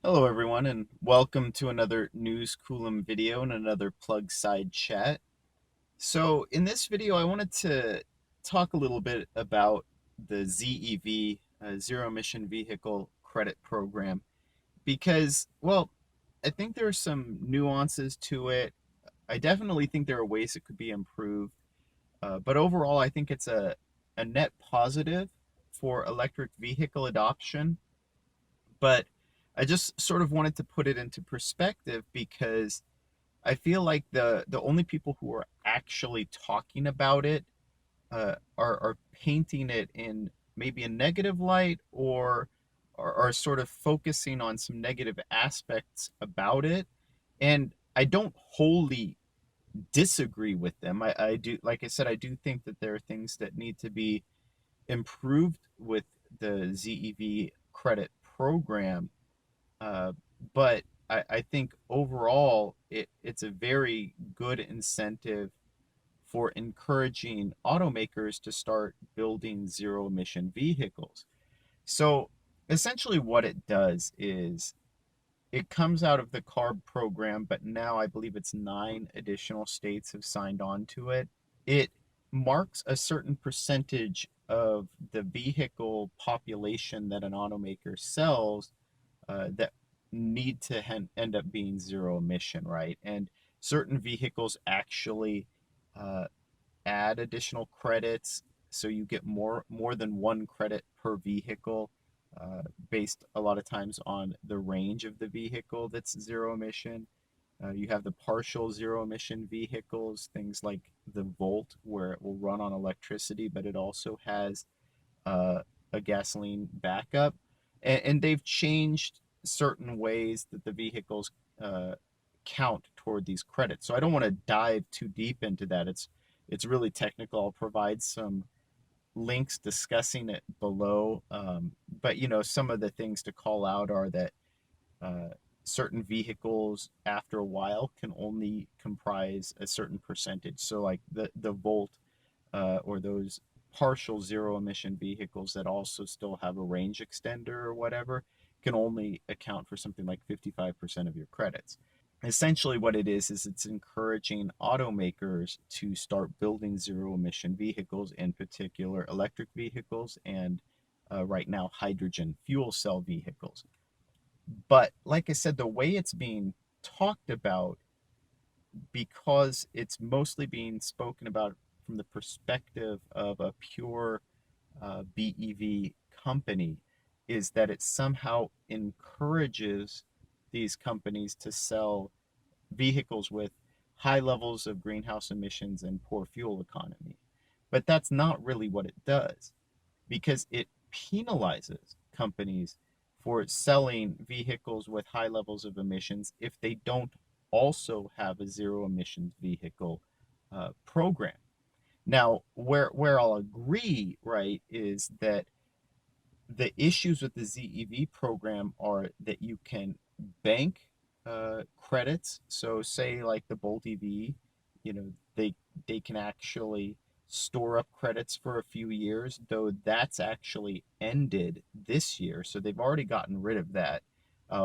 Hello everyone and welcome to another News Coolum video and another plug side chat. So in this video I wanted to talk a little bit about the ZEV, zero emission vehicle credit program, because I think there are some nuances to it. I definitely think there are ways it could be improved, but overall I think it's a net positive for electric vehicle adoption. But I just sort of wanted to put it into perspective because I feel like the only people who are actually talking about it are painting it in maybe a negative light, or are sort of focusing on some negative aspects about it. And I don't wholly disagree with them. I do, like I said, I do think that there are things that need to be improved with the ZEV credit program, uh, but I think overall it's a very good incentive for encouraging automakers to start building zero emission vehicles. So essentially, what it does is it comes out of the CARB program, but now I believe it's 9 additional states have signed on to it. It marks a certain percentage of the vehicle population that an automaker sells, that need to end up being zero emission, right? And certain vehicles actually uh, add additional credits, so you get more than one credit per vehicle, based a lot of times on the range of the vehicle that's zero emission. You have the partial zero emission vehicles, things like the Volt, where it will run on electricity, but it also has uh, a gasoline backup, and they've changed certain ways that the vehicles uh, count toward these credits. So I don't want to dive too deep into that. It's really technical. I'll provide some links discussing it below. But some of the things to call out are that uh, certain vehicles after a while can only comprise a certain percentage. So like the Volt, or those partial zero emission vehicles that also still have a range extender or whatever, can only account for something like 55% of your credits. Essentially, what it is it's encouraging automakers to start building zero emission vehicles, in particular electric vehicles, and right now hydrogen fuel cell vehicles. But like I said, the way it's being talked about, because it's mostly being spoken about from the perspective of a pure BEV company, is that it somehow encourages these companies to sell vehicles with high levels of greenhouse emissions and poor fuel economy. But that's not really what it does, because it penalizes companies for selling vehicles with high levels of emissions if they don't also have a zero emissions vehicle program. Now, where I'll agree, right, is that the issues with the ZEV program are that you can bank credits. So, say like the Bolt EV, they can actually store up credits for a few years, though that's actually ended this year. So they've already gotten rid of that.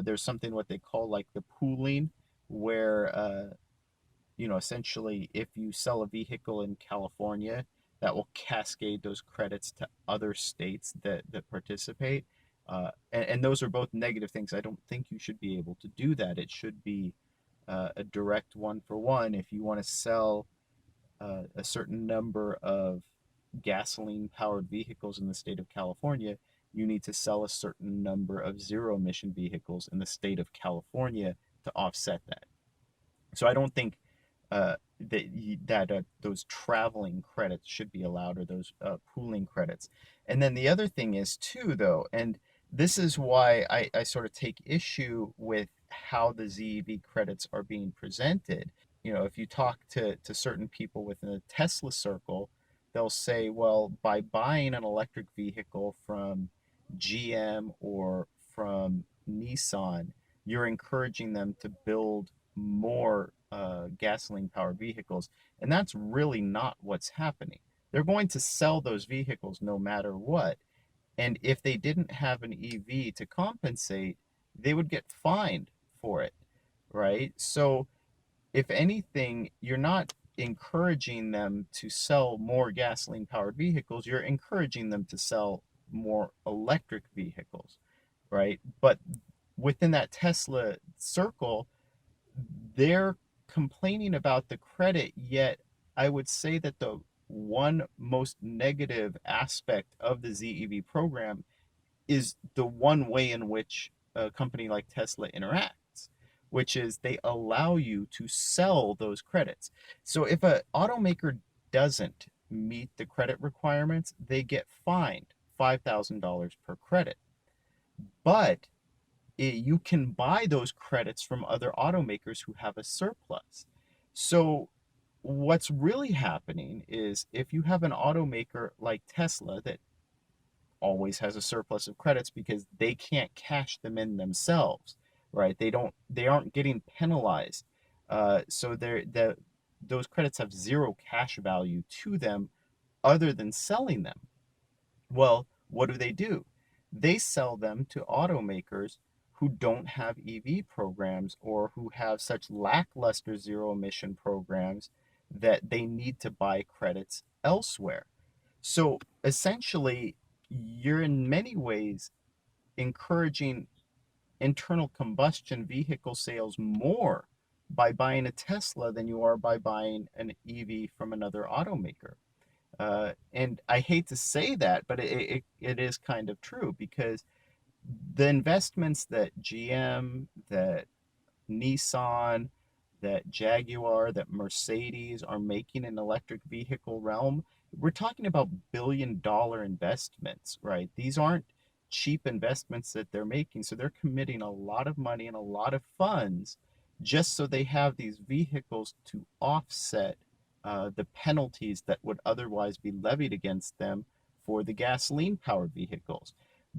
There's something what they call like the pooling, where essentially, if you sell a vehicle in California, that will cascade those credits to other states that participate. And those are both negative things. I don't think you should be able to do that. It should be a direct one for one. If you want to sell a certain number of gasoline powered vehicles in the state of California, you need to sell a certain number of zero emission vehicles in the state of California to offset that. So I don't think that those traveling credits should be allowed, or those pooling credits. And then the other thing is too, though, and this is why I sort of take issue with how the ZEV credits are being presented. If you talk to certain people within the Tesla circle, they'll say, well, by buying an electric vehicle from GM or from Nissan, you're encouraging them to build more gasoline powered vehicles. And that's really not what's happening. They're going to sell those vehicles no matter what. And if they didn't have an EV to compensate, they would get fined for it, right? So if anything, you're not encouraging them to sell more gasoline powered vehicles, you're encouraging them to sell more electric vehicles, right? But within that Tesla circle, they're complaining about the credit, yet I would say that the one most negative aspect of the ZEV program is the one way in which a company like Tesla interacts, which is they allow you to sell those credits. So if an automaker doesn't meet the credit requirements, they get fined $5,000 per credit. But you can buy those credits from other automakers who have a surplus. So what's really happening is if you have an automaker like Tesla that always has a surplus of credits because they can't cash them in themselves, right? They aren't getting penalized. So those credits have zero cash value to them other than selling them. Well, what do? They sell them to automakers who don't have EV programs or who have such lackluster zero emission programs that they need to buy credits elsewhere. So essentially, you're in many ways encouraging internal combustion vehicle sales more by buying a Tesla than you are by buying an EV from another automaker. And I hate to say that, but it is kind of true because the investments that GM, that Nissan, that Jaguar, that Mercedes are making in electric vehicle realm, we're talking about billion-dollar investments, right? These aren't cheap investments that they're making. So they're committing a lot of money and a lot of funds just so they have these vehicles to offset the penalties that would otherwise be levied against them for the gasoline powered vehicles.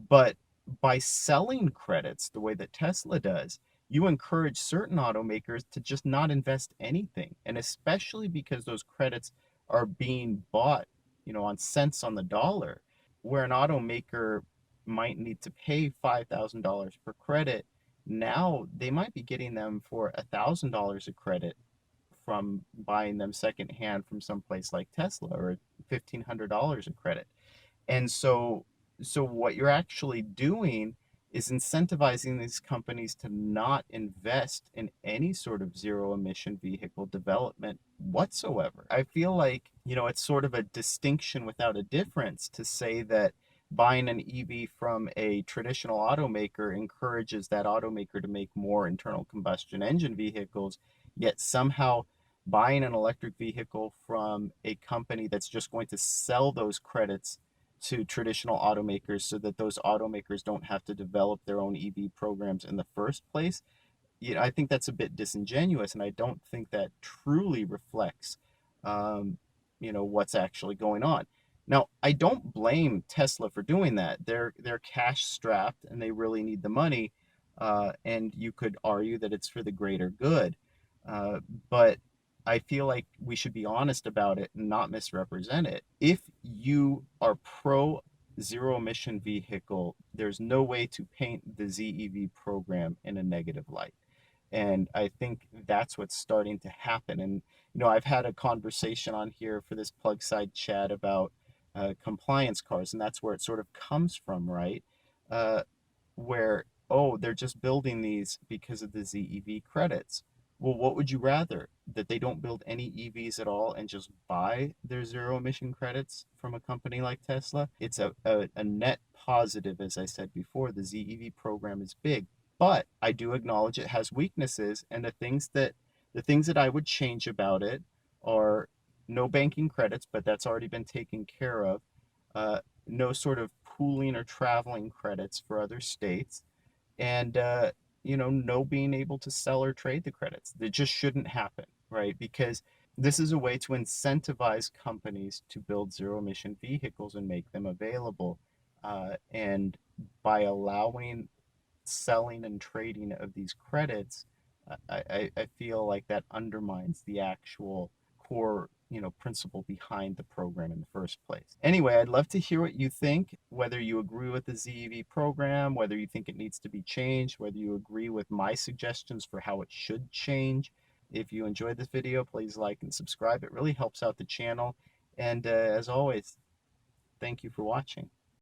But by selling credits the way that Tesla does, you encourage certain automakers to just not invest anything. And especially because those credits are being bought, on cents on the dollar, where an automaker might need to pay $5,000 per credit, now they might be getting them for $1,000 a credit from buying them secondhand from someplace like Tesla, or $1,500 a credit. And so what you're actually doing is incentivizing these companies to not invest in any sort of zero emission vehicle development whatsoever. I feel like, it's sort of a distinction without a difference to say that buying an EV from a traditional automaker encourages that automaker to make more internal combustion engine vehicles, yet somehow buying an electric vehicle from a company that's just going to sell those credits to traditional automakers so that those automakers don't have to develop their own EV programs in the first place. I think that's a bit disingenuous, and I don't think that truly reflects, um, what's actually going on. Now, I don't blame Tesla for doing that. They're cash strapped and they really need the money, and you could argue that it's for the greater good. Uh, but I feel like we should be honest about it and not misrepresent it. If you are pro zero emission vehicle, there's no way to paint the ZEV program in a negative light. And I think that's what's starting to happen. And, I've had a conversation on here for this plug side chat about compliance cars, and that's where it sort of comes from, right? Uh, where, oh, they're just building these because of the ZEV credits. Well, what would you rather? That they don't build any EVs at all and just buy their zero emission credits from a company like Tesla? It's a net positive, as I said before. The ZEV program is big, but I do acknowledge it has weaknesses, and the things that I would change about it are no banking credits, but that's already been taken care of. No sort of pooling or traveling credits for other states, and no being able to sell or trade the credits. That just shouldn't happen, right? Because this is a way to incentivize companies to build zero emission vehicles and make them available. And by allowing selling and trading of these credits, I feel like that undermines the actual core principle behind the program in the first place. Anyway, I'd love to hear what you think, whether you agree with the ZEV program, whether you think it needs to be changed, whether you agree with my suggestions for how it should change. If you enjoyed this video, please like and subscribe. It really helps out the channel. And as always, thank you for watching.